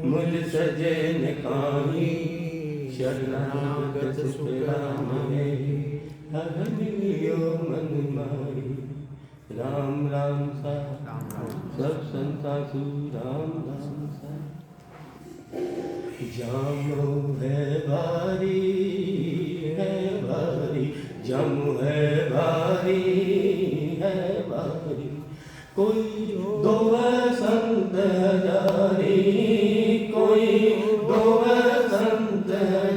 मुझ सजन काही शरणागत सुखराम है हरन लियो मन माही राम राम सा सब संता सु राम राम सा जामो है भारी जामो है भारी कोई दो संत जारी कोई दो संत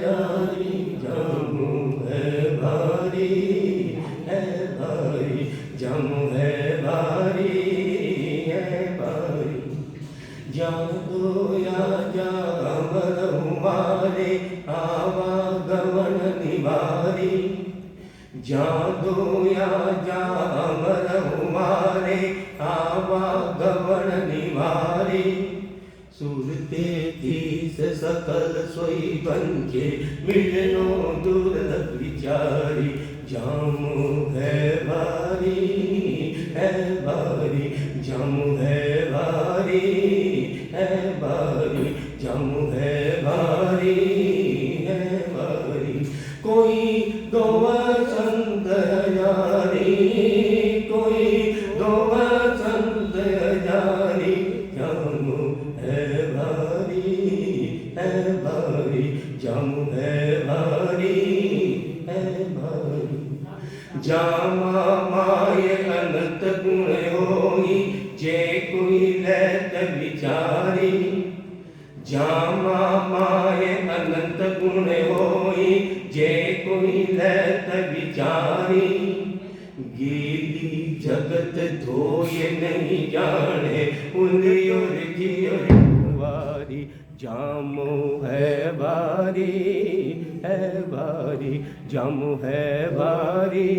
जारी जामो है भारी जामो है भारी जादो या जामर हमारे आवागमन निवारी जादो या जामर हमारे आवागमन निवारी सुरते तीस सकल सोई बंके मिलनो दुर्लभ विचारी जामो है भारी जामो है भारी जामो है भारी कोई गौ संत जारी कोई गौ संत जारी जामो है भारी जामो है भारी जामा माय अनंत गुण होई जे कोई लेत विचारी जामा माय अनंत गुण होई जे कोई लेत विचारी गीली जगत धोए नहीं जाने उलियोर जियोर वारी जामो है भारी जामो है भारी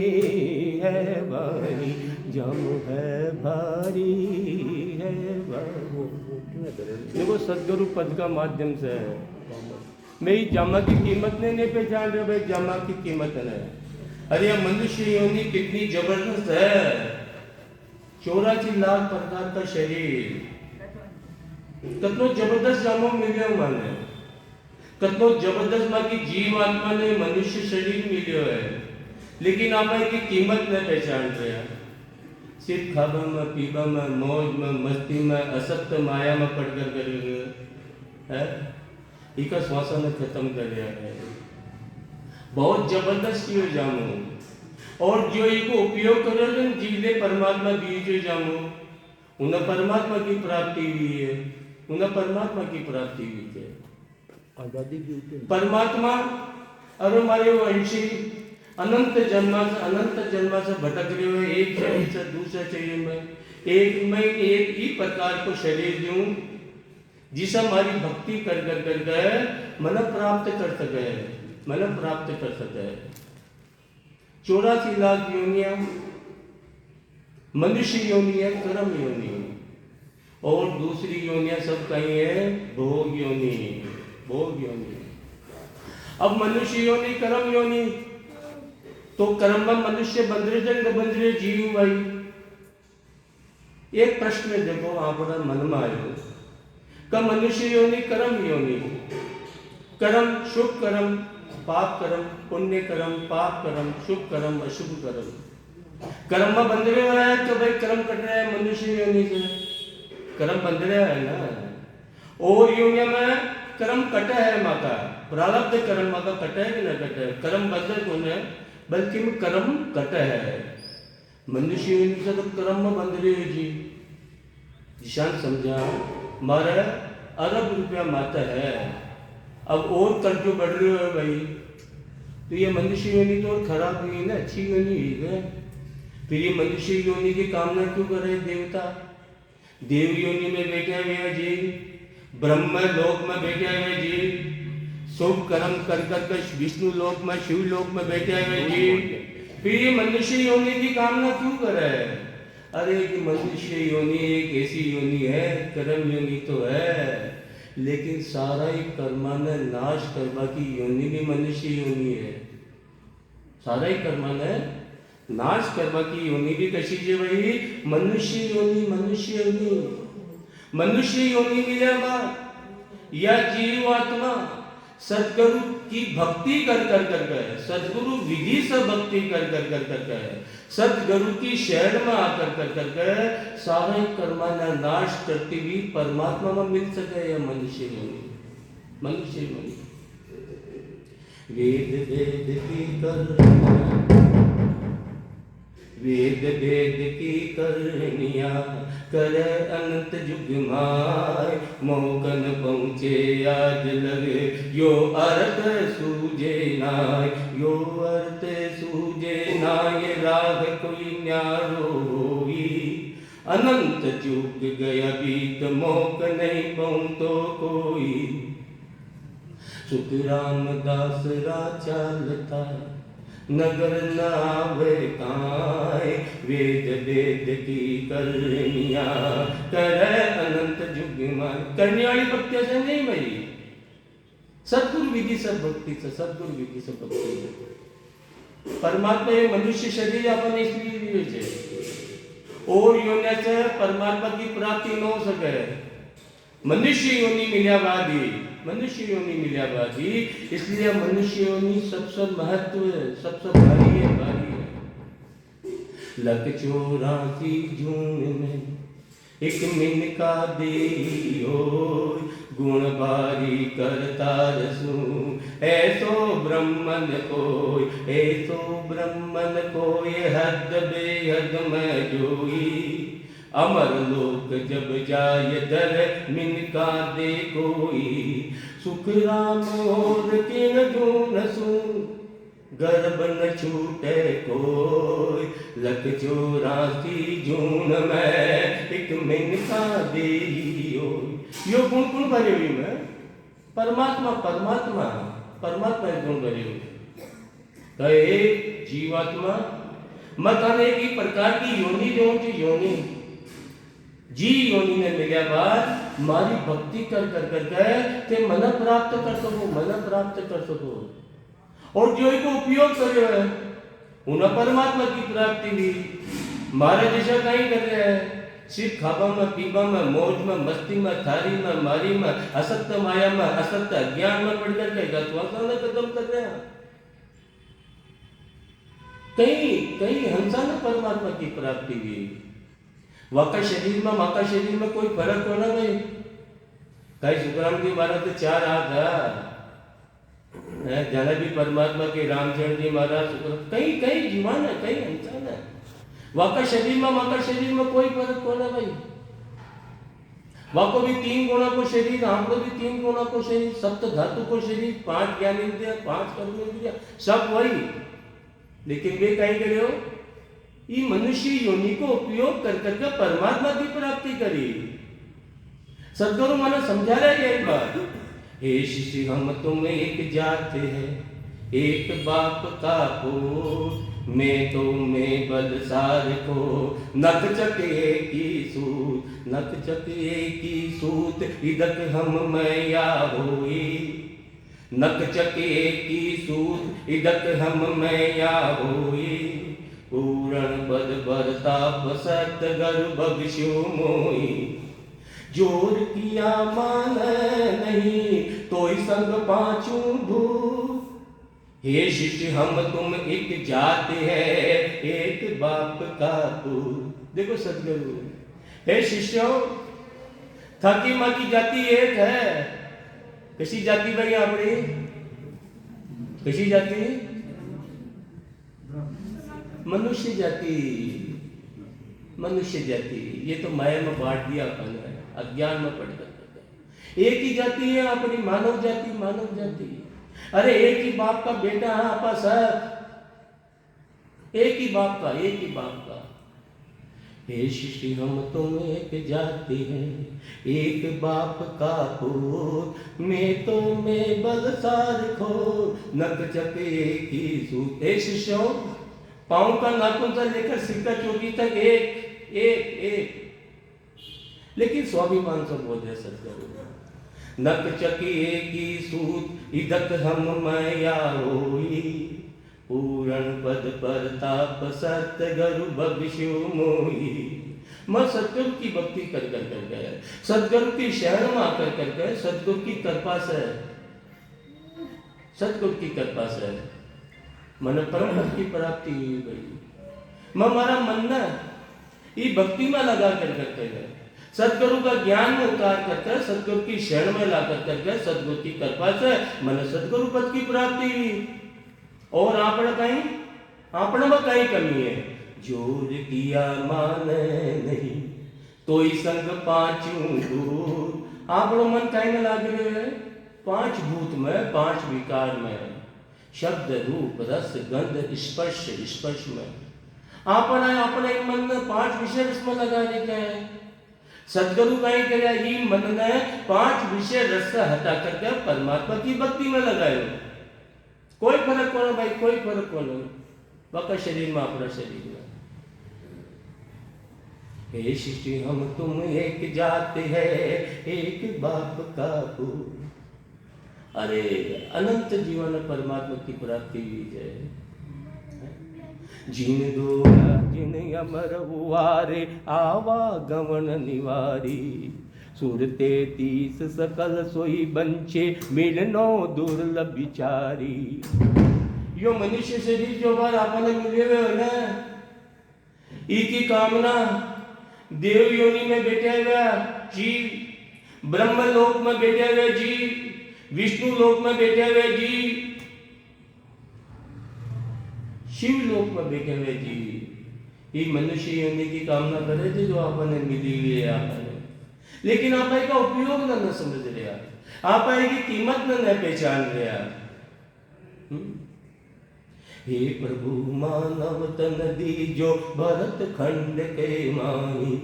जामो है भारी देखो सदगुरु पद का माध्यम से है। मेरी जामा की कीमत नहीं पहचान रहे भाई, जामा की कीमत है। अरे यह मनुष्य योनि कितनी जबरदस्त है। 84 लाख प्रकार का शरीर कितनो जबरदस्त जामो मिले माने कितनो जबरदस्त मां की जीव आत्मा ने मनुष्य शरीर मिलो है, लेकिन आप की कीमत न पहचान रहे। सिर्फ खाबा में पीबा में मौज में मस्ती में असक्त माया में पड़कर करेंगे है इका श्वासा ने खत्म कर दिया है। बहुत जबरदस्त यो जामो और जो इको उपयोग करोगे जीवने परमात्मा दिए जो जामो उन्हें परमात्मा की प्राप्ति हुई है, उन्हें परमात्मा की प्राप्ति हुई है। आजादी की परमात्मा और हमारे वंशी अनंत जन्मा से भटक रहे हुए एक शरीर से दूसरे शरीर में एक ही प्रकार को शरीर दूं जिसे हमारी भक्ति कर गए मन प्राप्त कर सके 84 लाख योनियां मनुष्य योनि है, कर्म योनि, और दूसरी योनियां सब कहीं है भोग योनि। अब मनुष्य योनि कर्म योनि, तो कर्म में मनुष्य बंदरे जीव भाई। एक प्रश्न देखो आपका मन में आयो का मनुष्य योनि कर्म योनि, कर्म शुभ कर्म पाप कर्म, पुण्य कर्म पाप कर्म, शुभ कर्म अशुभ कर्म। कर्म में बंध रहे है तो भाई कर्म कट रहा है मनुष्य योनि से, कर्म बंध रहा है ना। और योनि में कर्म कटे है माता, प्रारब्ध कर्म माता कटे है कि न कटे, कर्म बंधे कौन है बल्कि में कर्म कटे है। मनुष्य योनि से तो कर्म में बंध रहे है जी। जिशान समझा मारे अरब रुपया माता है, अब और कर्ज बढ़ रहे है भाई, तो ये मनुष्य योनि तो खराब हुई ना, अच्छी योनि हुई है। फिर ये मनुष्य योनि की कामना क्यों कर रहे देवता? देव योनि में बैठे हुए जीव, ब्रह्म लोक में बैठे हुए जीव, शुभ कर्म कर विष्णु लोक में शिव लोक में बैठे हुए जीव, फिर ये मनुष्य योनि की कामना क्यों कर रहे हैं? अरे कि मनुष्य योनि एक ऐसी योनि है, कर्म योनि तो है, लेकिन सारा ही कर्मान नाश करवा की योनि भी मनुष्य योनि है। सारा ही कर्मान नाश करवा की योनि भी कशी है भाई मनुष्य योनि। मनुष्य योनि मिलेगा या जीवात्मा सदगुरु की भक्ति कर कर कर कर, सदगुरु विधि से भक्ति कर कर कर कर कर, सदगुरु की शरण में आकर कर कर कर सारे कर्माना नाश करती हुई परमात्मा में मिल सके या मनुष्य में वेद वेद की करनिया कर अनंत जुग माय मोकन पहुँचे आज लगे यो अर्थ सूझे नाय राग कोई न्यारो होई अनंत जुग गया बीत मोक नहीं पहुँचो कोई सुख रामदास राचालता नगर नावे काय वेद वेद की करनिया कर अनंत जुग माय करने वाली भक्ति से नहीं भाई सदगुरु विधि से भक्ति से सदगुरु विधि से भक्ति से परमात्मा हे मनुष्य शरीर आपण इसलिए दिए छे और योनियाचे परमात्मा की प्राप्ति न हो सके मनुष्य योनि मिल्या बादी इसलिए मनुष्य योनि सबसे महत्व सबसे भारी है लख 84 जून में एक मिनका देयो गुण बारी करता रसू ऐसो ब्रह्मन कोई हद बेहद में जोई अमर लोक जब जाय दर मिनका दे कोई सुख राम और किन जून सू गर्भ न छूटे कोई लख 84 जून में एक मिनका दे यो गुण गुण भरे हुई में परमात्मा गुण भरे हुए कहे जीवात्मा मत अनेक ही प्रकार की योनि जी योनि ने मिल्या बाद मारी भक्ति कर कर कर कर ते मन प्राप्त कर सको और जो को उपयोग करो है उन्हें परमात्मा की प्राप्ति भी मारे जैसा कहीं कर रहे हैं सिर्फ खाबा में पीबा में मौज में मस्ती में थारी में मारी में असत्य माया में असत्य अज्ञान में पड़ कर गत्वासाना कदम कर रहे हैं कहीं हंसा न परमात्मा की प्राप्ति भी वाका शरीर में कोई फर्क हो ना भाई कई सुखराम जी महाराज तो 4 हाथ है जाना भी परमात्मा के रामचंद्र जी महाराज कई जीवन है कई इंसान है वाका शरीर में कोई फर्क हो ना भाई वाको भी 3 गुणों को शरीर हमको भी 3 गुणों को शरीर सप्त धातु को शरीर 5 ज्ञानेंद्रिय 5 कर्मेंद्रिय सब वही लेकिन वे कहीं करे हो ये मनुष्य योनि को उपयोग कर करके परमात्मा की प्राप्ति करी सदगुरु माने समझा रहे यही बात हे शिष्य हम तुम एक जाते हैं एक बाप का पूत मैं तो मैं बलसार को नक चके की सूत इदक हम मैया होई नक चके की सूत इदक हम मैया होई पूरण पद बरताप सत गर्भ बख्शो मोई जोर किया मान नहीं तोय संग पांचू भूत हे शिष्य हम तुम एक जात है एक बाप का पूत देखो सदगुरु हे शिष्यों थाकी माँ की जाति एक है कशी जाति भाई आपड़ी कशी जाति मनुष्य जाति ये तो माया में बांट दिया अपन है अज्ञान में पड़ कर एक ही जाति है अपनी मानव जाति अरे एक ही बाप का बेटा है आपा सब एक ही बाप का हे शिष्य हम तुम एक जाति है एक बाप का पूत मैं बलसार खो नक चके की सूत हे शिष्यों पांव का नाखून से लेकर सिर का चोटी तक एक लेकिन स्वाभिमान से बोल रहे सदगुरु नक चकी की सूत इदक हम मैया होई पूरण पद परताप सत गरु बख्शो मोई मैं सदगुरु की भक्ति कर कर कर गए, सदगुरु की शरण में आकर कर गए, सदगुरु की कृपा से, सदगुरु की कृपा से मन परम पद की प्राप्ति हुई भाई। मैं हमारा मन न ये भक्ति में लगा कर करते गए, सदगुरु का ज्ञान में उतार करके सदगुरु की शरण में ला कर करके सदगुरु की कृपा से मन सदगुरु पद की प्राप्ति हुई। और आपण में कहीं कमी है, जोर किया माने नहीं तो ही संग पांचू दूर। आपणो मन कहीं में लाग रहे है, पांच भूत में, पांच विकार में, शब्द रूप रस गंध स्पर्श, स्पर्श में अपने मन में पांच विषय रस में लगा देते हैं। सदगुरु का ही करे ही मन ने पांच विषय रस से हटा करके परमात्मा की भक्ति में लगाए। कोई फर्क कौन भाई, कोई फर्क कौन बाका शरीर में, अपना शरीर में। हे सृष्टि हम तुम एक जात है, एक बाप का फूल। अरे अनंत जीवन परमात्मा की प्राप्ति हुई है। जिन दो जिन अमर हुआरे आवागमन निवारी, सुरते 30 सकल सोई बंचे मिलनो दुर्लभ विचारी। यो मनुष्य शरीर जो बार आपने मिले हुए हो ना, की कामना देव योनि में बैठे हुए जीव, ब्रह्म लोक में बैठे हुए जीव, विष्णु लोक में बैठे हुए जीव, शिव लोक में बैठे हुए जीव, ये मनुष्य योनि की कामना करे थे जो आपने मिली हुई है आपने, लेकिन आप का उपयोग न समझ रहे, आप की कीमत न पहचान रहे। हे प्रभु मानव तन दीजो भरत खंड के माही,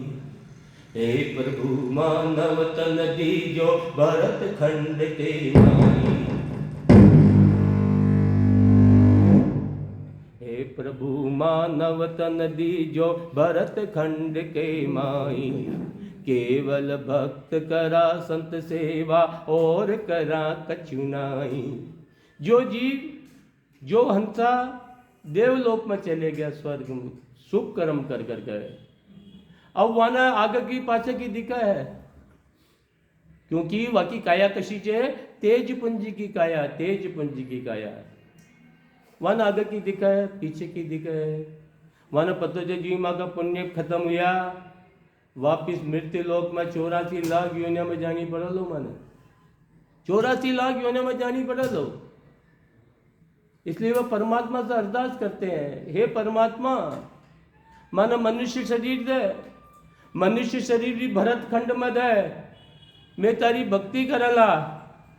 हे प्रभु मानव तन दीजो भरत खंड के माही। हे प्रभु मानव तन दीजो भरत खंड के माही। केवल भक्त करा संत सेवा और करा कछु नाई। जो जीव, जो हंसा देवलोक में चले गया, स्वर्ग में शुभ कर्म कर कर गए, अब वाना आगे की पाछे की दिखा है, क्योंकि वाकी काया कशी चे तेज पुंजी की काया, तेज पुंजी की काया। वन आगे की दिखा है, पीछे की दिखा है। वन पतो जो जीव माँ का पुण्य खत्म हुआ, वापिस मृत्यु लोक में 84 लाख योनियों में जानी पड़ा लो। माने 84 लाख योनियों में जानी पड़ा लो। इसलिए वह परमात्मा से अरदास करते हैं, हे परमात्मा मानो मनुष्य शरीर दे, मनुष्य शरीर भी भरत खंड में दे, मैं तारी भक्ति करला,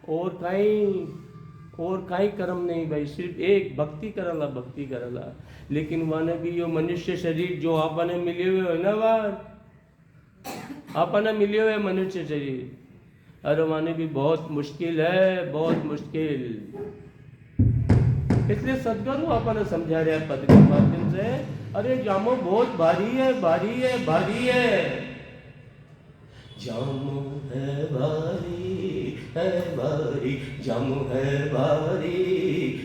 और कहीं कर्म नहीं भाई, सिर्फ एक भक्ति करला, भक्ति करला। लेकिन माने भी यो मनुष्य शरीर जो आपने मिले हुए है ना, बार आपने मिले हुए मनुष्य शरीर, अरे माने भी बहुत मुश्किल है, बहुत मुश्किल। इसलिए सदगुरु आपने समझा रहे हैं पद के माध्यम से, अरे जामो बहुत भारी है, भारी है, भारी है। जामो है भारी है भारी, जामो है भारी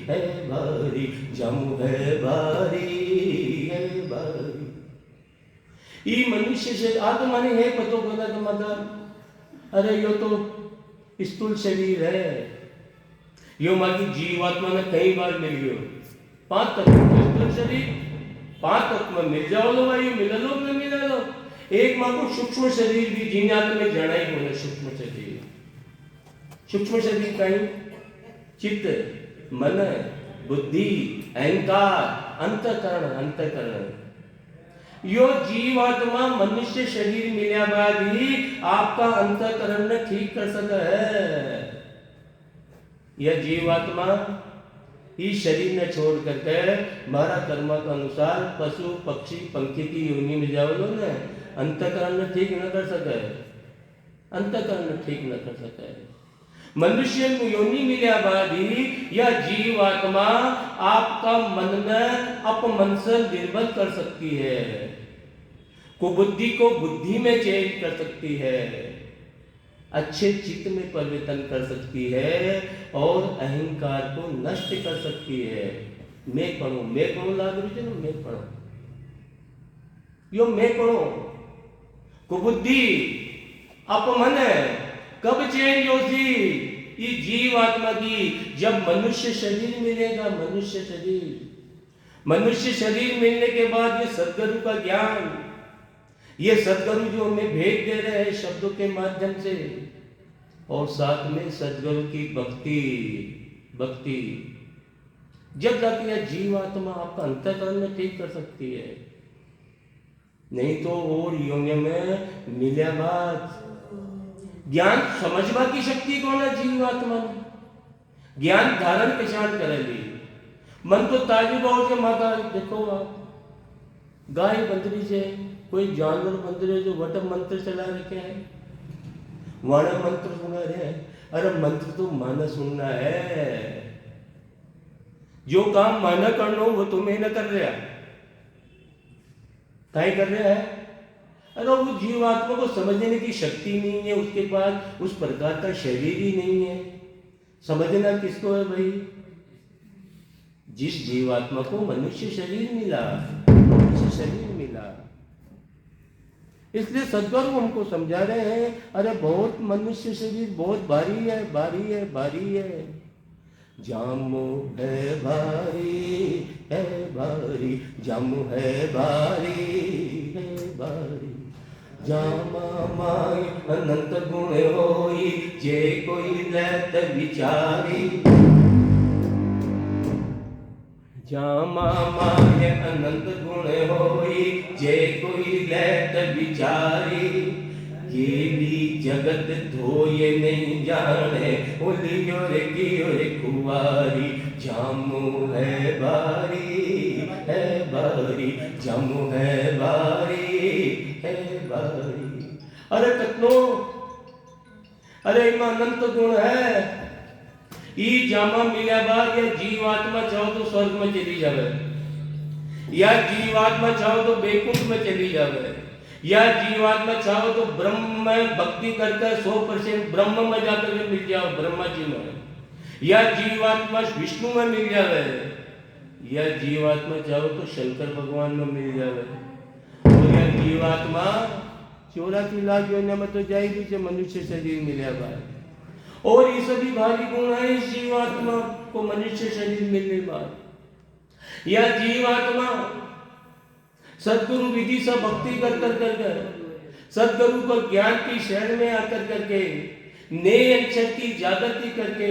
है भारी, जामो है भारी है भारी। ये मनुष्य से आत्मा नहीं है पतो बोला तो मतलब, अरे यो तो स्थूल शरीर है, यो माँ की जीवात्मा में कई बार मिल गयो। 5 तत्व शरीर, 5 तत्व में मिल जाओ लो भाई, मिल लो न मिल लो। एक माँ को सूक्ष्म शरीर भी जिन्यात में जाना ही बोले। सूक्ष्म शरीर, सूक्ष्म शरीर कहीं चित्त, मन, बुद्धि, अहंकार, अंतःकरण, अंतःकरण। यो जीवात्मा मनुष्य शरीर मिलने बाद ही आपका अंतःकरण ने ठीक कर सकता है। यह जीवात्मा इस शरीर ने छोड़ करके हमारा कर्म के अनुसार पशु पक्षी पंखी की योनि में जाओ लो ना, अंतःकरण ने ठीक न कर सके, अंतःकरण ठीक न कर सके। मनुष्य योनि मिले बाद ही यह जीवात्मा आपका मन में अपमन से निर्बल कर सकती है, कुबुद्धि को बुद्धि में चेंज कर सकती है, अच्छे चित्त में परिवर्तन कर सकती है, और अहंकार को नष्ट कर सकती है। मैं पढ़ो लाग रही है, मैं पढ़ो यो मैं पढ़ो, कुबुद्धि अपमन कब चेंज होती ये जीव आत्मा की? जब मनुष्य शरीर मिलेगा। मनुष्य शरीर मिलने के बाद ये सद्गुरु का ज्ञान, ये सद्गुरु जो हमें भेद दे रहे हैं शब्दों के माध्यम से, और साथ में सद्गुरु की भक्ति जब जाती है जीवात्मा आपका अंतःकरण में ठीक कर सकती है। नहीं तो और योनियों में मिले बात ज्ञान समझवा की शक्ति कौन है? जीवात्मा ने ज्ञान धारण पहचान करेगी। मन तो ताजु बहुत के माता देखो आप गाय बंदरी से कोई जानवर बंदरे जो वट मंत्र चला रखे हैं, वाण मंत्र सुना रहे हैं। अरे मंत्र तो माना सुनना है, जो काम माना करना वो तुम्हें न कर रहा, कहीं कर रहा है। अरे वो जीवात्मा को समझने की शक्ति नहीं है, उसके पास उस प्रकार का शरीर ही नहीं है। समझना किसको है भाई? जिस जीवात्मा को मनुष्य शरीर मिला, इसलिए सद्गुरु हमको समझा रहे हैं, अरे बहुत मनुष्य शरीर बहुत भारी है। जामो है भारी, जामो है भारी। जामा माय अनंत गुण होई, जे कोई लेत विचारी। जामा माय अनंत गुण होई, जे कोई लेत विचारी। ये भी जगत धोए नहीं जाने, उलियो रे कियो रे कुवारी। जामू है भारी, जामू है भारी। अरे कतनो, अरे इमा अनंत गुण है। ई जामा मिला बाद या जीवात्मा चाहो तो स्वर्ग में चली जावे, या जीवात्मा चाहो तो बैकुंठ में चली जावे, या जीवात्मा चाहो तो ब्रह्म में भक्ति करके 100% ब्रह्म में जाकर के मिल जाओ, ब्रह्मा जी में, या जीवात्मा विष्णु में मिल जावे, या जीवात्मा चाहो तो शंकर भगवान में मिल जावे, और या जीवात्मा 84 लाख योनियों में तो जाएगी जो मनुष्य शरीर मिले बाद। और ये सभी भारी गुण है इस जीवात्मा को मनुष्य शरीर मिलने बाद। या जीवात्मा सदगुरु विधि से भक्ति कर सदगुरु को ज्ञान की शरण में आकर करके नए अक्षर की जागृति करके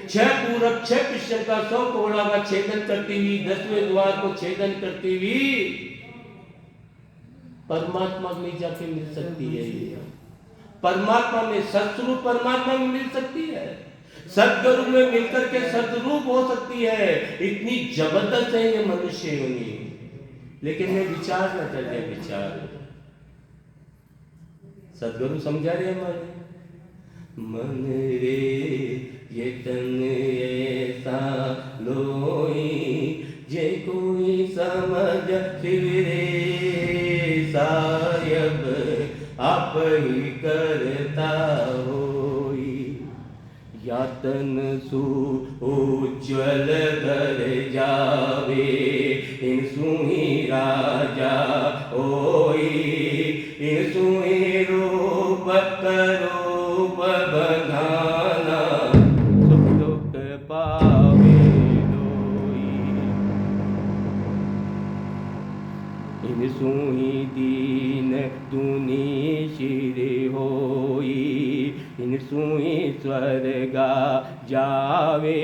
6 पूरब 6 पश्चिम का 100 कोड़ा का छेदन करती हुई 10वें द्वार को छेदन करती हुई परमात्मा में जाके मिल सकती है। ये परमात्मा में सत्स्वरूप परमात्मा में मिल सकती है, सदगुरु में मिलकर के सदरूप हो सकती है। इतनी जबरदस्त है ये मनुष्य योनि। लेकिन मैं विचार न कर रहे, विचार सदगुरु समझा रहे हमारे मन रे ये तन ऐसा लोई, जे कोई समझ फिरे सायब आप ही करता होई। यातन सु उज्ज्वल घर जावे, इन सुही राजा होई। इन सुही रूप करूप बंधाना, सुख दुख पावे लोई। इन सुही दीन दुनी शिर होई, इन सुई स्वर्गा जावे।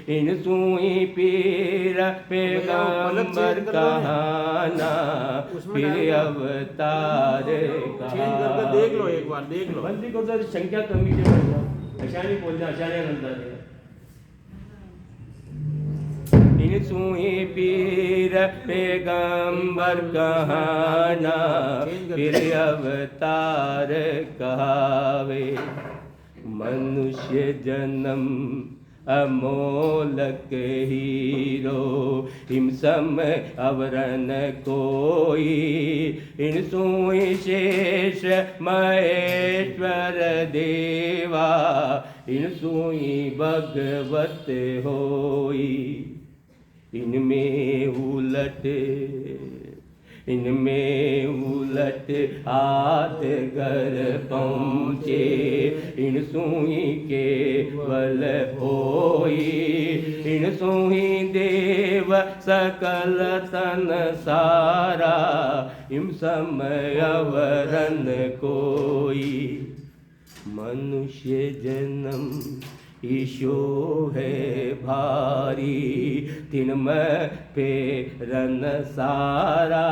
इन सुई पीर पैगंबर कहाना, फिर अवतार कहा। देख लो एक बार, देख लो बंदी को तो संख्या कमी से बढ़ जाओ, अशानी बोल जाओ, अशानी नंदा है। इन सुई पीर पैगंबर कहाना, फिर अवतार कहावे। मनुष्य जन्म अमोलक हीरो, हिम सम अवरन कोई। इन सुई शेष महेश्वर देवा, इन सुई भगवत होई। इनमें उलट इनमें उलट आद घर पहुँचे, इन सुई केवल होई, इन सुई देव सकल तन सारा, इम समय अवरन कोई। मनुष्य जन्म ईशो है भारी, तिनमें पेरन सारा,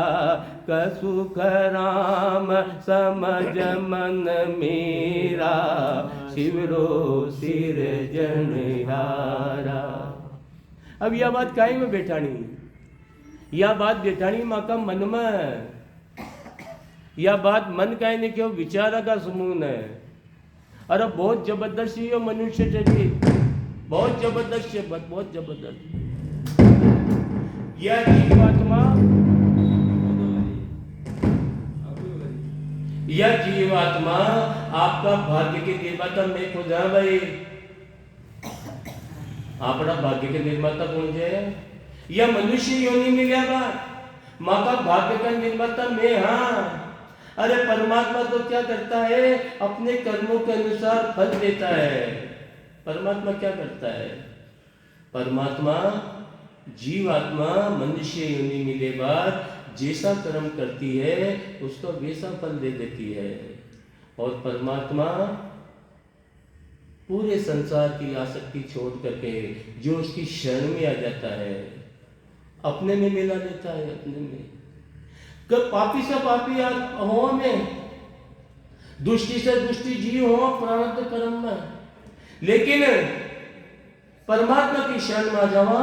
कसुख राम समझ मन मेरा, शिवरो सिर जनहारा। अब यह बात काई में बैठानी, यह बात बैठानी माँ का मन में, यह बात मन का ने क्यों विचार का समूह है। अरे बहुत जबरदस्त ये मनुष्य शरीर, बहुत जबरदस्त है, बहुत जबरदस्त। यह जीवात्मा, यह जीवात्मा आपका भाग्य के निर्माता मैं खुद हाँ भाई, आपका भाग्य के निर्माता कौन है? यह मनुष्य योनि में गया बात, माँ का भाग्य का निर्माता मैं हाँ। अरे परमात्मा तो क्या करता है, अपने कर्मों के अनुसार फल देता है। परमात्मा क्या करता है? परमात्मा जीवात्मा मनुष्य योनि मिले बाद जैसा कर्म करती है उसको वैसा फल दे देती है। और परमात्मा पूरे संसार की आसक्ति छोड़ करके जो उसकी शरण में आ जाता है अपने में मिला लेता है, अपने में। कब पापी से पापी हो में, दुष्टि से दुष्टि जीव हो प्रारब्ध कर्म में, लेकिन परमात्मा की शरण में जावा,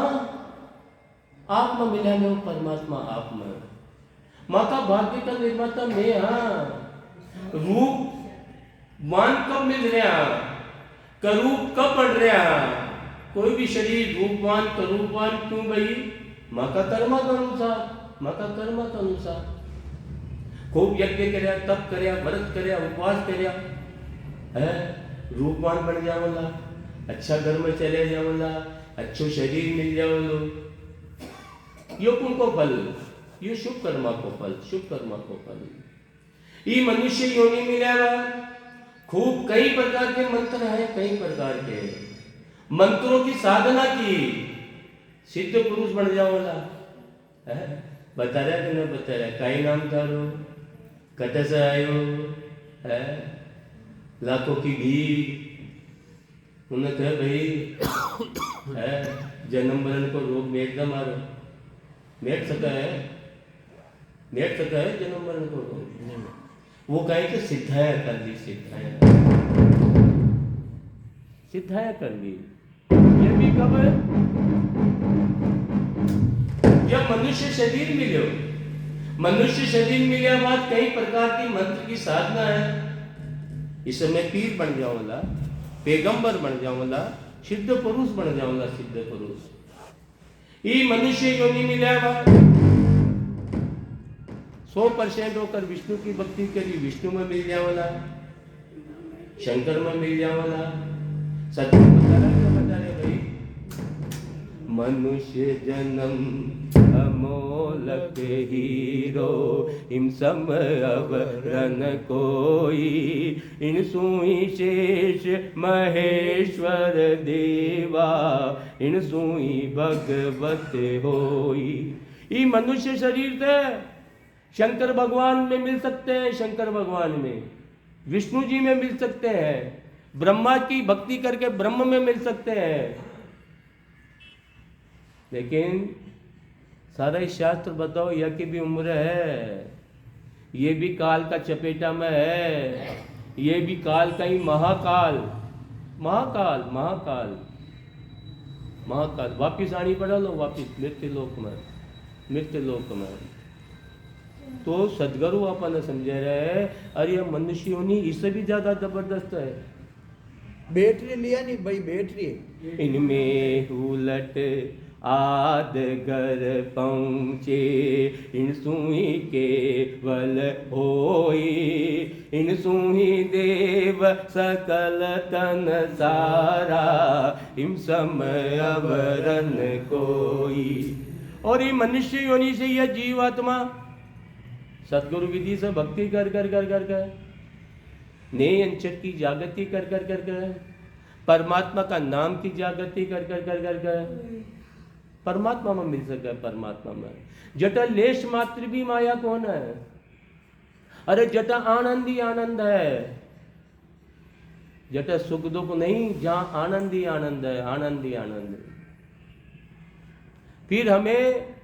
आप में मिला लो परमात्मा आप में। माँ का भाग्य का निर्माता मैं हाँ। रूप मान कब मिल रहा, करूप कब बढ़ रहा, कोई भी शरीर रूपवान करूपवान क्यों भाई? माँ का कर्म के अनुसार, माँ का कर्म के अनुसार। खूब यज्ञ करया, तप करया, व्रत करया, उपवास करया, है रूपवान बन जावला, अच्छा घर में चले जावला, अच्छो शरीर मिल जावलो, यो कौन को फल? यो शुभ कर्मा को फल, शुभ कर्मा को फल। ये मनुष्य योनि मिलेगा। खूब कई प्रकार के मंत्र हैं, कई प्रकार के मंत्रों की साधना की सिद्ध पुरुष बन जाओला। बता रहा कि नहीं बता रहा? काई नाम तारो, कटे से आयो है, लाखों की भीड़, उन्हें कहे भाई है जन्म मरण को रोग में एकदम मारो, मेट सका है, मेट सका है जन्म मरण को रोग। वो कहे कि सिद्धाया कर दी, सिद्धाया कर दी। ये भी कब है? जब मनुष्य शरीर मिले, मनुष्य शरीर मिले बाद कई प्रकार की मंत्र की साधना है। इस समय पीर बन जाऊंगा, पैगंबर बन जाऊंगा, सिद्ध पुरुष बन जाऊंगा, सिद्ध पुरुष। ये मनुष्य योनि मिले बाद 100% होकर विष्णु की भक्ति करी, विष्णु में मिल जावला, शंकर में मिल जावला। सच में बता रहे भाई, मनुष्य जन्म अमोलक हीरो, इम समय अवरन कोई, इन सुई शेष महेश्वर देवा, इन सुई भगवत होई। ये मनुष्य शरीर से शंकर भगवान में मिल सकते हैं, शंकर भगवान में, विष्णु जी में मिल सकते हैं, ब्रह्मा की भक्ति करके ब्रह्म में मिल सकते हैं। लेकिन सारा शास्त्र बताओ यह की भी उम्र है, ये भी काल का चपेटा में है, ये भी काल का ही महाकाल, महाकाल महाकाल महाकाल। वापिस आनी पड़ा लो, वापिस मृत्यु लोक में, मृत्यु लोक में। तो सदगुरु अपन समझे रहे, अरे ये मनुष्य योनि इससे भी ज्यादा जबरदस्त है। बैटरी लिया नहीं भाई, बैटरी इनमें उलट आद घर पहुँचे, इन सुई केवल होई, इन सुई देव सकल तन सारा, इम समय अवरन कोई। और ये मनुष्य योनि से यह जीवात्मा सदगुरु विधि से भक्ति कर कर कर कर कर नेय अंचर की जागृति कर कर कर कर परमात्मा का नाम की जागृति कर कर कर कर कर परमात्मा में मिल सके। परमात्मा में जटा लेश मात्र भी माया कौन है? अरे जटा आनंद ही आनंद है, जटा सुख दुख नहीं, जहां आनंद ही आनंद है, आनंद ही आनंद है। फिर हमें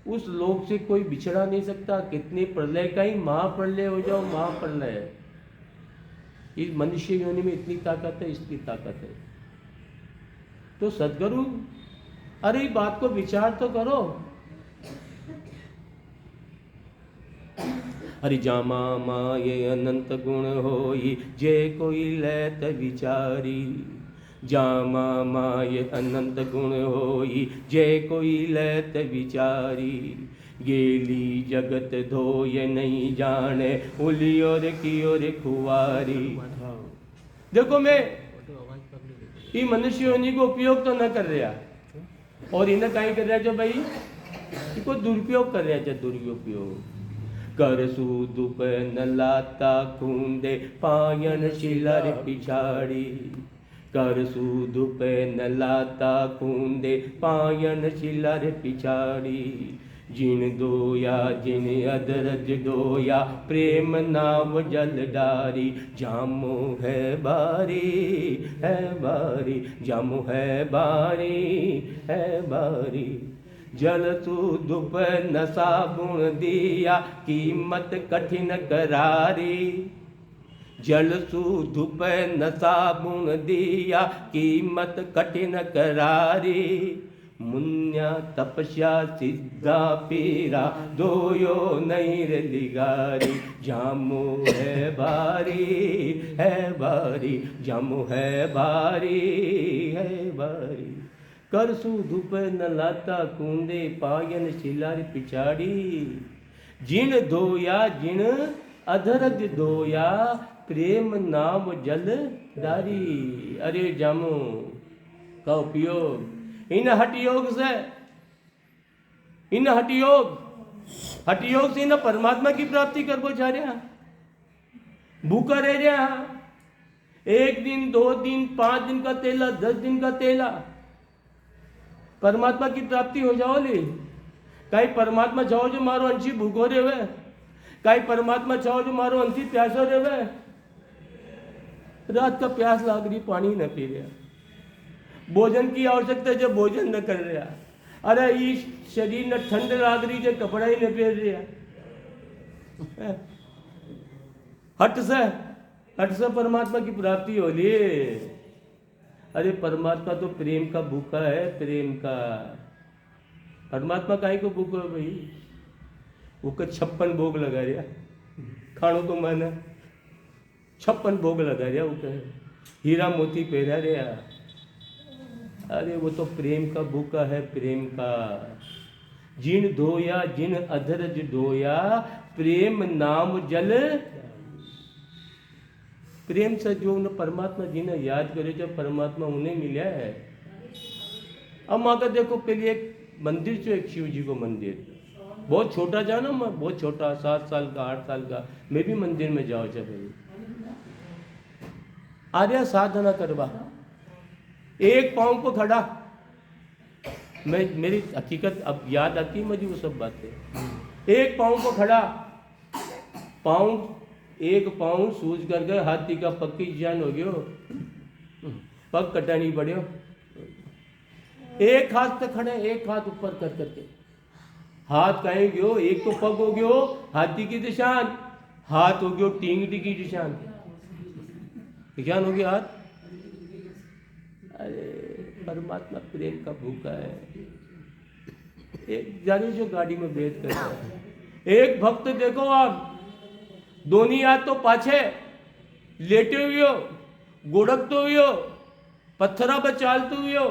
उस लोक से कोई बिछड़ा नहीं सकता। कितने प्रलय का ही महाप्रलय हो जाओ, महाप्रलय। इस मनुष्य योनि में इतनी ताकत है, इसकी ताकत है। तो सदगुरु अरे बात को विचार तो करो। हरि जामा माये अनंत गुण होई, जे कोई लेत विचारी। जामा माये अनंत गुण होई, जे कोई लेत विचारी। गेली जगत धोय नहीं जाने, उली और की और खुआरी। देखो मैं ये मनुष्य योनि को उपयोग तो न कर रहा, और इन्हें कहीं कर रहा जो भाई इसको दुरुपयोग कर रहा है। दुरुपयोग कर सूदुप न लाता खूंदे, पायन शिलर पिछाड़ी। कर सूदुप न लाता खूंदे, पायन शिलर पिछाड़ी। जिन दोया जिन अदरज दोया, प्रेम नाव जल डारी। जामो है बारी है बारी, जामो है बारी है बारी। जल सूदुप न साबुन दिया, कीमत कठिन करारी। जल सूदुप न साबुन दिया, कीमत कठिन करारी। मुन्या तपस्या सिद्धा पीरा, दोयो नहीं रे लिगारी। जामो है बारी है बारी, जामो है बारी है बारी। कर सूदुप न लाता कूंदे, पायन शिलार पिछाड़ी। जिन धोया जिन अधरज धोया, प्रेम नाम जल डारी। अरे जामो का उपयोग इन हठ योग से, इन हठ योग से इन परमात्मा की प्राप्ति कर वो जा रहा। भूखा रह रहा, 1 दिन 2 दिन 5 दिन का तेला, 10 दिन का तेला, परमात्मा की प्राप्ति हो जाओ। ले कहीं परमात्मा चाहो जो मारो अंशी भूखो रेवे, कहीं परमात्मा चाहो जो मारो अंशी प्यासो रेवे। रात का प्यास लाग रही, पानी न पी रहा, भोजन की आवश्यकता जब भोजन न कर रहा। अरे इस शरीर न ठंड लाग रही जो कपड़ा ही न पहन रहा। हट से परमात्मा की प्राप्ति हो ली। अरे परमात्मा तो प्रेम का भूखा है, प्रेम का। परमात्मा काहे को भूखा है भाई? वो 56 भोग लगा रहा, खाणो तो मन 56 भोग लगा रहा, वो हीरा मोती पहरा रहा। अरे वो तो प्रेम का भूखा है, प्रेम का। जिन धोया जिन अधरज धोया, प्रेम नाम जल। प्रेम से जो उन्हें परमात्मा जिन्हें याद करे, जब परमात्मा उन्हें मिला है। अब माँ का देखो, पहले एक मंदिर जो, एक शिव जी को मंदिर बहुत छोटा जा ना, मैं बहुत छोटा 7 साल का 8 साल का, मैं भी मंदिर में जाओ जब आर्या साधना करवा, एक पाँव को खड़ा। मैं मेरी हकीकत अब याद आती है मुझे वो सब बातें। एक पाँव को खड़ा, एक पाँव सूझ कर गए, हाथी का पक्की जान हो गयो, पग कटानी पड़ियो। एक हाथ तक खड़े, एक हाथ ऊपर कर करके, हाथ कहीं गयो, एक तो पग हो गयो हाथी की निशान, हाथ हो गयो टींगड़ी की निशान, निशान हो गया हाथ। अरे परमात्मा प्रेम का भूखा है। एक जाने जो गाड़ी में बैठ कर है, एक भक्त देखो आप, दोनों हाथ तो पाछे लेटे हुए हो, गुड़कते हुए हो, पत्थरा पर चालते हुए हो,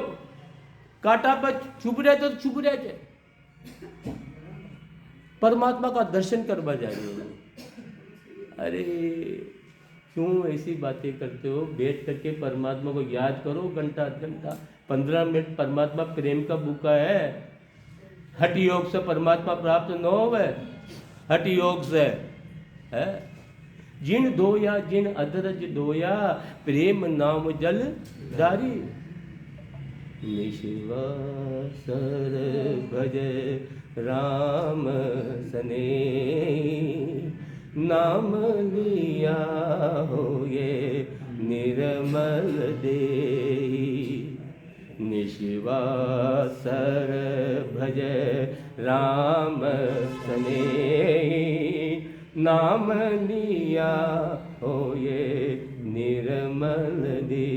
काटा पर छुप रहे तो छुप रहे थे, परमात्मा का दर्शन करवा जा रहे हो। अरे क्यों ऐसी बातें करते हो? बैठ करके परमात्मा को याद करो, घंटा 15 मिनट। परमात्मा प्रेम का भूखा है। हठ योग से परमात्मा प्राप्त न होवे, हठ योग से है। जिन धोया जिन अदरज धोया, प्रेम नाम जल धारी। निशिवासर भज राम सने, नाम लिया हो ये निर्मल दे। निशिवासर भज राम सने, नाम लिया हो ये निर्मल दे।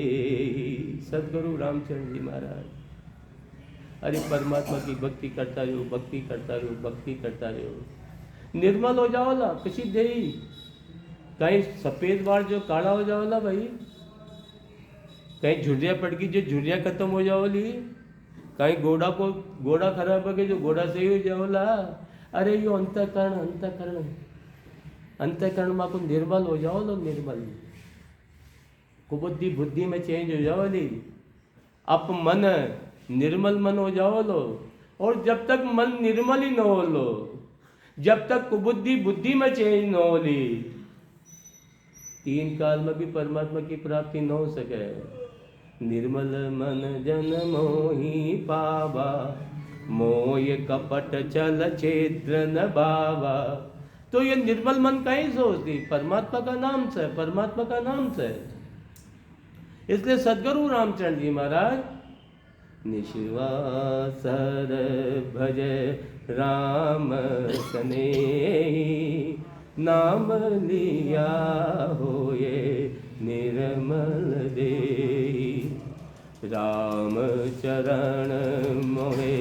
सदगुरु रामचंद्र जी महाराज। अरे परमात्मा की भक्ति करता रहो, भक्ति करता रहो, भक्ति करता रहो, निर्मल हो जाओ ला। किसी दे कहीं सफेद बाल जो काला हो जाओ ला भाई, कहीं झुर्रिया पड़ गई जो झुर्रिया खत्म हो जाओ ली, कहीं घोड़ा खराब हो गया जो घोड़ा सही हो जाओ ला। अरे यो अंतकरण अंतकरण अंतकरण में को निर्मल हो जाओ लो, निर्मल कुबुद्धि बुद्धि में चेंज हो जाओ ली। अप मन निर्मल मन हो जाओ लो। और जब तक मन निर्मल ही न हो लो, जब तक कुबुद्धि बुद्धि में चेंज न हो ली, 3 काल में भी परमात्मा की प्राप्ति न हो सके। निर्मल मन जन मोहि पावा, मोय कपट चल क्षेत्र न बावा। तो ये निर्मल मन कहीं सोचती, परमात्मा का नाम से, परमात्मा का नाम से। इसलिए सदगुरु रामचंद्र जी महाराज निशिवासर भज राम सने, नाम लिया हो ये निर्मल दे। राम चरण मोहे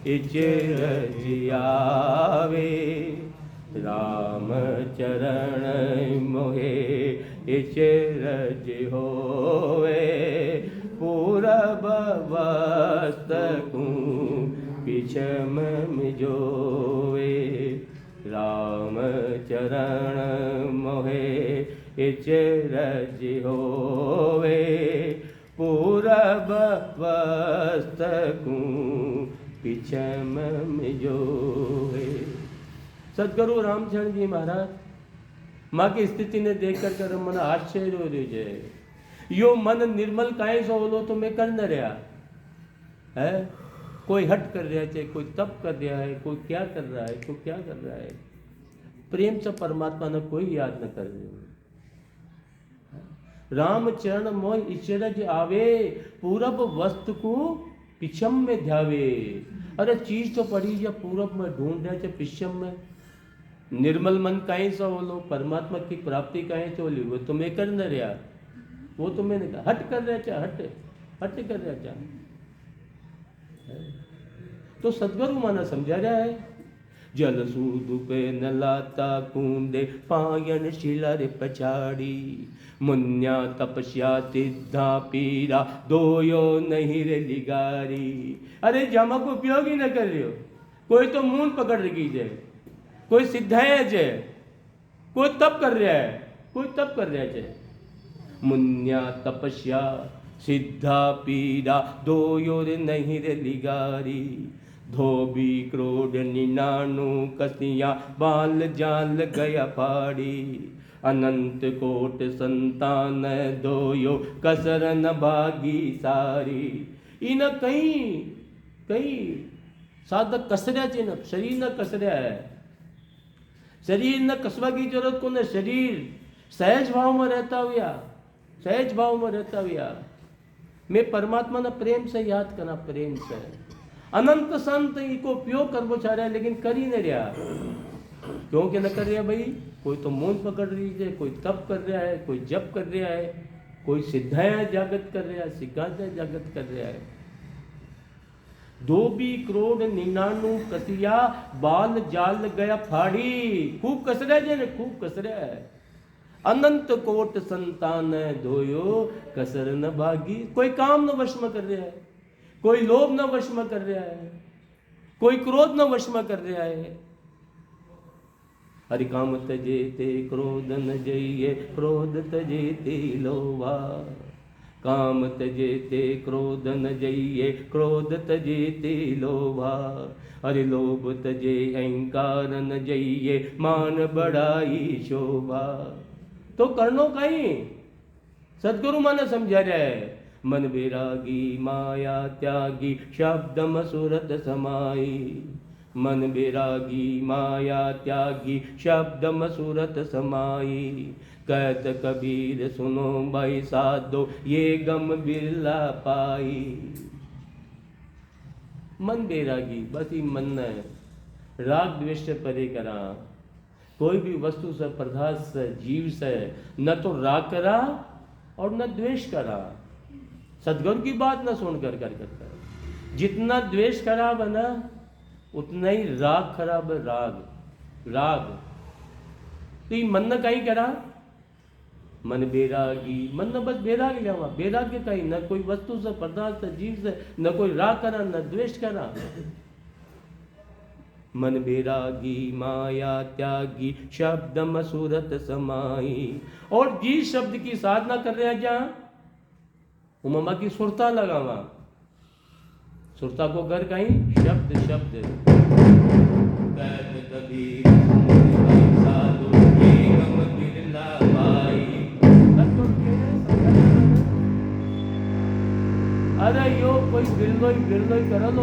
इचर जियावे, राम चरण मोहे इचरज होवे। पूरब वस्तु पिछम जोवे, राम चरण मोहे इचरज होवे। पूरब वस्तु पिछम जोवे। सदगुरु रामचंद्र जी महाराज माँ की स्थिति ने देखकर कर मन आश्चर्य हो रही है। यो मन निर्मल काहे सो बोलो तो मैं कर न रहा है। कोई हट कर रहा है, कोई तप कर रहा है, कोई क्या कर रहा है, कोई क्या कर रहा है। प्रेम से परमात्मा ने कोई याद न कर रहे। राम चरण मोह इचरज आवे, पूरब वस्तु को पिछम में ध्यावे। अरे चीज तो पड़ी या पूरब में ढूंढ रहे थे, पिछम में। निर्मल मन कहीं से बोलो, परमात्मा की प्राप्ति कहीं से बोली, वो तो मैं कर न रहा, वो तो मैंने कहा हट कर रहा था, हट हट कर रहा था। तो सदगुरु माना समझा रहा है। जल सूद पे न लाता कूंदे, पायन शिला रे पछाड़ी। मुन्या तपस्या सिद्धा पीरा, दोयो नहीं रे लिगारी। अरे जमक उपयोग ही न कर रहे हो। कोई तो मूल पकड़ रखी है, कोई सिद्धाय है, कोई तप कर रहा है, कोई तप कर रहा है। मुन्या तपस्या सिद्धा पीरा, दोयो रे नहीं रे लिगारी। धोबी क्रोध निनानु कसिया, बाल जाल गया फाड़ी। अनंत कोट संतान दोयो, कसर न भागी सारी। इन कहीं साधक कसरिया चे न, शरीर न कसरिया है। शरीर न कसवा की जरूरत को न, शरीर सहज भाव में रहता हुआ, सहज भाव में रहता हुआ मैं परमात्मा ने प्रेम से याद करना, प्रेम से। अनंत संत इको उपयोग करवो चाह रहा है, लेकिन कर ही नहीं रहा। क्यों क्या न कर रहा भाई? कोई तो मूल पकड़ रही है, कोई तप कर रहा है, कोई जप कर रहा है, कोई सिद्धाएं जागत कर रहा है, सिद्धांत जागत कर रहा है। धोबी क्रोध निनानु कसिया, बाल जाल गया फाड़ी। खूब कस रहा है, खूब कस रहा है। अनंत कोट संतान धोयो, कसर न भागी। कोई काम न वश में कर रहा है, कोई लोभ न वश में कर रहा है, कोई क्रोध न वश में कर रहा है। हरि काम तजे ते क्रोध न जइए, क्रोध तजे ते लोभा। काम तजे ते क्रोध न जइये, क्रोध तजे ते लोभा। अरे लोभ तजे अहंकार न जइये, मान बढ़ाई शोभा। तो करनो कहीं सदगुरु माने समझा रहा है। मन बैरागी माया त्यागी, शब्दम सुरत समाई। मन बैरागी माया त्यागी, शब्दम सुरत समाई। कहत कबीर सुनो भाई साधो, ये गम बिरला पाई। मन बैरागी बस ही मन है, राग द्वेष से परे करा। कोई भी वस्तु से, पदार्थ से, जीव से न तो राग करा और न द्वेष करा। सदगुरु की बात न सुनकर कर जितना द्वेष खराब है ना, उतना ही राग खराब है। राग तो ये मन न कहीं करा। मन बैरागी, मन न बस बैराग लिया, बैराग्य कहीं न कोई वस्तु से, पदार्थ से, जीव से न कोई राग करा न द्वेष करा। मन बैरागी माया त्यागी, शब्दम सुरत समाई। और जिस शब्द की साधना कर रहे हैं जहां, वो मामा की सुरता लगावा। सुरता को कर कहीं शब्द शब्द अरे यो कोई बिरलोई करो लो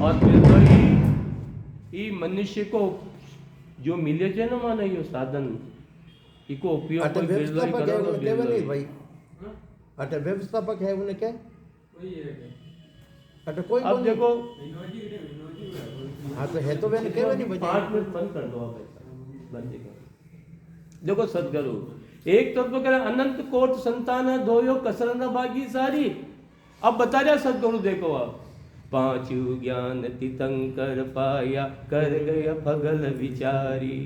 और बिरलोई मनुष्य को जो मिले थे ना माने यो साधन इको उपयोग कोई बिरलोई करो लो नहीं भाई। अटे व्यवस्थापक है उन्हें क्या अटे कोई अब देखो। हाँ तो है तो मैंने केवल नहीं बचा। 5 मिनट बंद कर दो आप। देखो सदगुरु एक तत्व कह अनंत कोट संतान धोयो कसर न भागी सारी। अब बता रहा सदगुरु देखो आप। 5 ज्ञान तीर्थंकर पाया, कर गया भगल विचारी।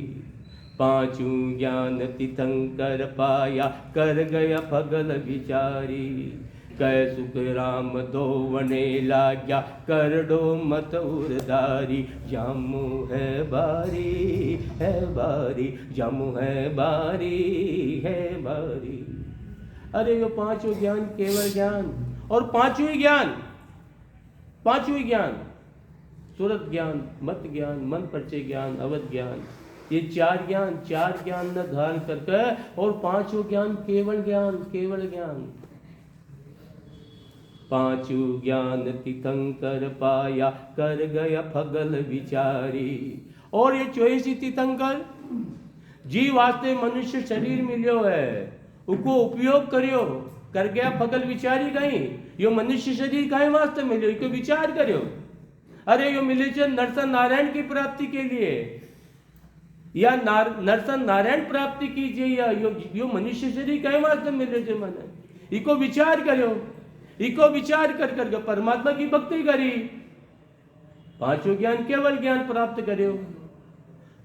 5 ज्ञान तीर्थंकर पाया, कर गया भगल विचारी। कै सुख राम दो वने लाग्या, कर दो मत उरदारी। जामु है बारी जामु है बारी। अरे ये 5 ज्ञान केवल ज्ञान और 5वें ज्ञान सूरत ज्ञान, मत ज्ञान, मन परिचय ज्ञान, अवध ज्ञान। ये 4 ज्ञान न धारण करके और 5वें ज्ञान केवल ज्ञान। 5 ज्ञान तीर्थंकर पाया, कर गया भगल विचारी। और ये 24 तीर्थंकर जी वास्ते मनुष्य शरीर मिलो है, उसको उपयोग करियो, कर गया भगल विचारी। कहीं यो मनुष्य शरीर कहीं वास्ते मिलो, इसको विचार करियो। अरे यो मिले जो नरसन नारायण की प्राप्ति के लिए, या नरसन नारायण प्राप्ति कीजिए, या यो मनुष्य शरीर कहीं वास्ते मिले जो मन, इसको विचार करियो। इको विचार कर परमात्मा की भक्ति करी, 5 ज्ञान केवल ज्ञान प्राप्त करियो।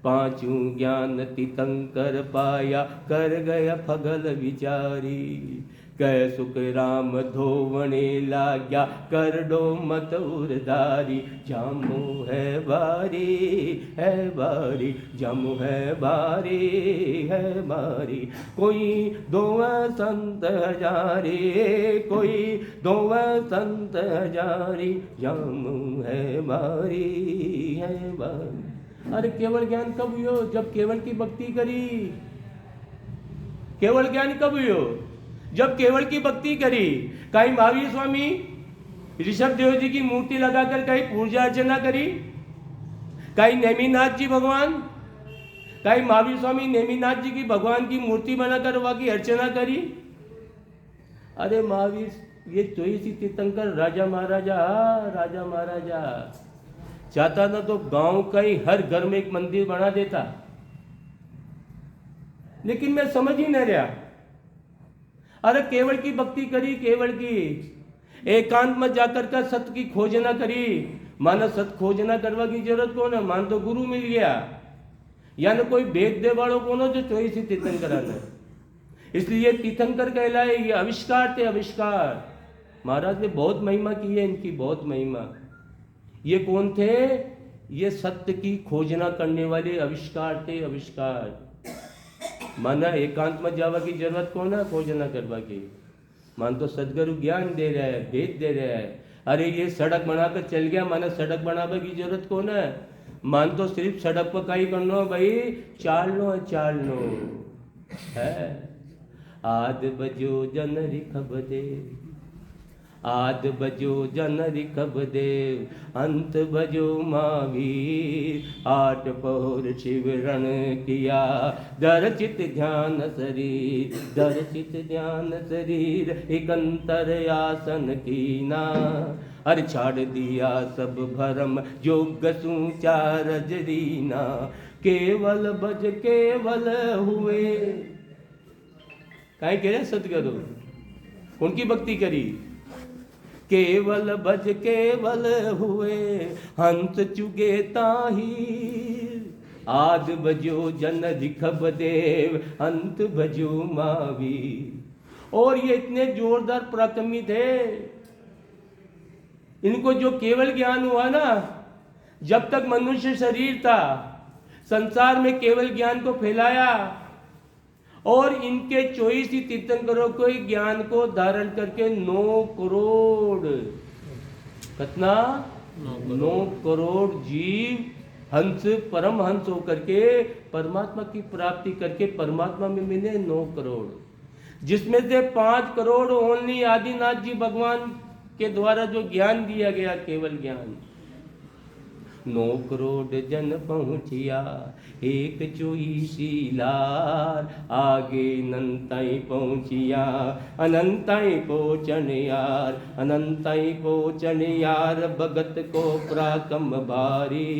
5 ज्ञान तीर्थंकर पाया, कर गया भगल विचारी। कै सुख राम धोवणे लाग्या, कर दो मत उरदारी। जामु है बारी जामु है बारी। कोई दोव संत हजारी, कोई दोव संत हजारी। जामु है बारी। अरे केवल ज्ञान कब हुई? जब केवल की भक्ति करी। केवल ज्ञान कब हुई? जब केवल की भक्ति करी। कहीं महावीर स्वामी ऋषभ देव जी की मूर्ति लगाकर कहीं पूजा अर्चना करी, कहीं नेमिनाथ जी भगवान, कहीं महावीर स्वामी नेमिनाथ जी की भगवान की मूर्ति बनाकर वहां की अर्चना करी। अरे महावीर ये 24 तीर्थंकर राजा महाराजा चाहता ना तो गांव का ही हर घर में एक मंदिर बना देता, लेकिन मैं समझ ही नहीं रहा। अरे केवल की भक्ति करी, केवल की एकांत में जाकर का सत्य की खोज ना करी। माना सत्य खोज ना करवा की जरूरत कौन है? मान तो गुरु मिल गया, या न कोई भेद दे वालों कौन हो जो 24 तीर्थंकर आना। इसलिए तीर्थंकर कहलाए, ये आविष्कार थे, आविष्कार। महाराज ने बहुत महिमा की है, इनकी बहुत महिमा। ये कौन थे? ये सत्य की खोजना करने वाले आविष्कार थे, आविष्कार। माना एकांत में जावा की जरूरत को ना खोजना करवा की। मान तो सदगुरु ज्ञान दे रहा है, भेद दे रहा है। अरे ये सड़क बनाकर चल गया, माना सड़क बनावे की जरूरत को ना। मान तो सिर्फ सड़क पर कहीं करना भाई, चाल लो है। आद बजो जन रिखब दे, आद बजो जन रिखब देव, अंत बजो महावीर। आठ पौर शिवरण किया, दर्शित ध्यान शरीर, दर्शित ध्यान शरीर। एकंतर आसन कीना, अरे छाड़ दिया सब भरम, योग सूचा रजरीना। केवल बज केवल हुए, काहे कह रहे सतगुरु, उनकी भक्ति करी। केवल बज केवल हुए, हंस चुगे ताही। आद बजो जन रिखब देव, अंत बजो महावीर। और ये इतने जोरदार पराक्रमी थे, इनको जो केवल ज्ञान हुआ ना, जब तक मनुष्य शरीर था संसार में केवल ज्ञान को फैलाया। और इनके 24 ही तीर्थंकरों को ज्ञान को धारण करके 9 करोड़, कितना 9 करोड़ जीव हंस परम हंस होकर के परमात्मा की प्राप्ति करके परमात्मा में मिले 9 करोड़, जिसमें से 5 करोड़ ओनली आदिनाथ जी भगवान के द्वारा जो ज्ञान दिया गया, केवल ज्ञान। 9 करोड़ जन पहुँचिया, एक चोईसी लार। आगे अनंताई पहुँचिया, अनंताई पोचन यार, अनंताई पोचन यार। भगत को पराक्रम भारी,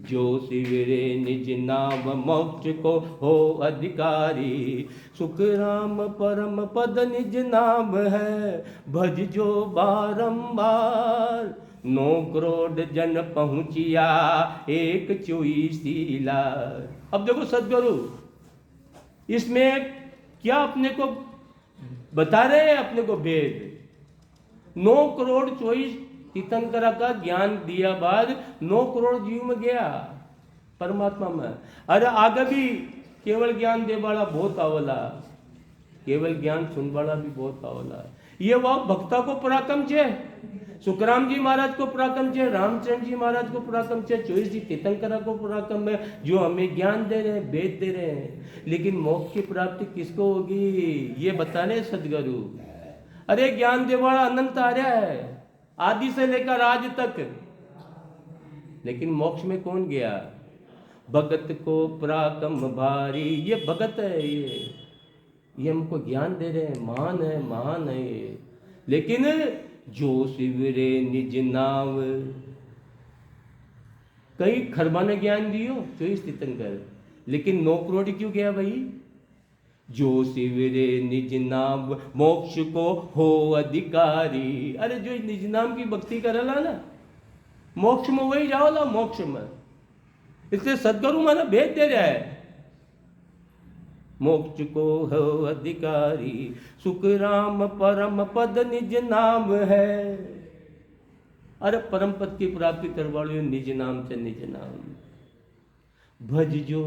जो शिवरे निज नाम मोक्ष को हो अधिकारी। सुख राम परम पद निज नाम है, भज जो बारंबार। 9 करोड़ जन पहुँचिया, एक चोईसी लार। अब देखो सदगुरु इसमें क्या अपने को बता रहे हैं, अपने को भेद। 9 करोड़ 24 तीर्थंकरा का ज्ञान दिया बाद 9 करोड़ जीव में गया परमात्मा में। अरे आगे भी केवल ज्ञान दे वाला बहुत आवला, केवल ज्ञान सुन वाला भी बहुत आवला। ये वह भक्ता को पराक्रम छे, सुखराम जी महाराज को पराक्रम छे, रामचंद्र जी महाराज को पराक्रम छे, 24 जी तीर्थंकरा को पराक्रम है, जो हमें ज्ञान दे रहे हैं, वेद दे रहे हैं। लेकिन मोक्ष की प्राप्ति किसको होगी, ये बता रहे सदगुरु। अरे ज्ञान दे वाला अनंत आ रहा है, आदि से लेकर आज तक। लेकिन मोक्ष में कौन गया, भगत को पराक्रम भारी। ये भगत है, ये हमको ज्ञान दे रहे हैं, महान है, महान है ये। लेकिन जो शिवरे निज नाव, कई खरबा ने ज्ञान दियो 24 तीर्थंकर, लेकिन 9 करोड़ क्यों गया भाई। जो शिवरे निज नाम मोक्ष को हो अधिकारी। अरे जो निज नाम की भक्ति करला ना, मोक्ष में वही जाओला, मोक्ष में। इसलिए सदगुरु माना भेद दे रहा है, मोक्ष को हो अधिकारी। सुख राम परम पद निज नाम है। अरे परम पद की प्राप्ति करवाड़ो निज नाम से, निज नाम भज जो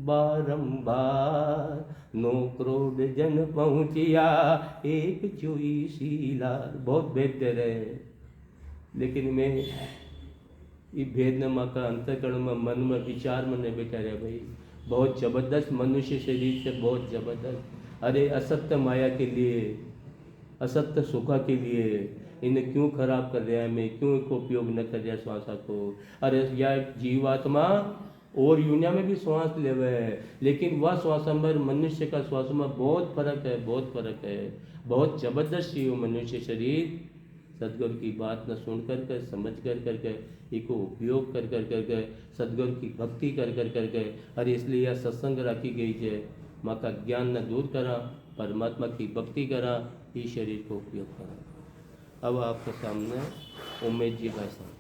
बारंबार। 9 करोड़ जन पहुँचिया, एक चोईसी लार। बहुत भेद दे रहे हैं, लेकिन मैं ये भेद न माँ का अंतकरण में, मन में, विचार में नहीं बैठा रहे भाई। बहुत जबरदस्त मनुष्य शरीर से, बहुत जबरदस्त। अरे असत्य माया के लिए, असत्य सुखा के लिए इन्हें क्यों खराब कर रहा है, मैं क्यों इनको उपयोग न कर रहा श्वासा को। अरे यह जीवात्मा और यूनिया में भी श्वास ले हुए है, लेकिन वह श्वास में मनुष्य का श्वास में बहुत फर्क है, बहुत फर्क है। बहुत जबरदस्त ही मनुष्य शरीर सदगुरु की बात न सुन कर समझ कर इसको उपयोग कर सदगुरु की भक्ति कर अरे इसलिए यह सत्संग रखी गई है। माँ का ज्ञान न दूर करा, परमात्मा की भक्ति करा, इस शरीर को उपयोग करा। अब आपके सामने उमेश जी भाषण।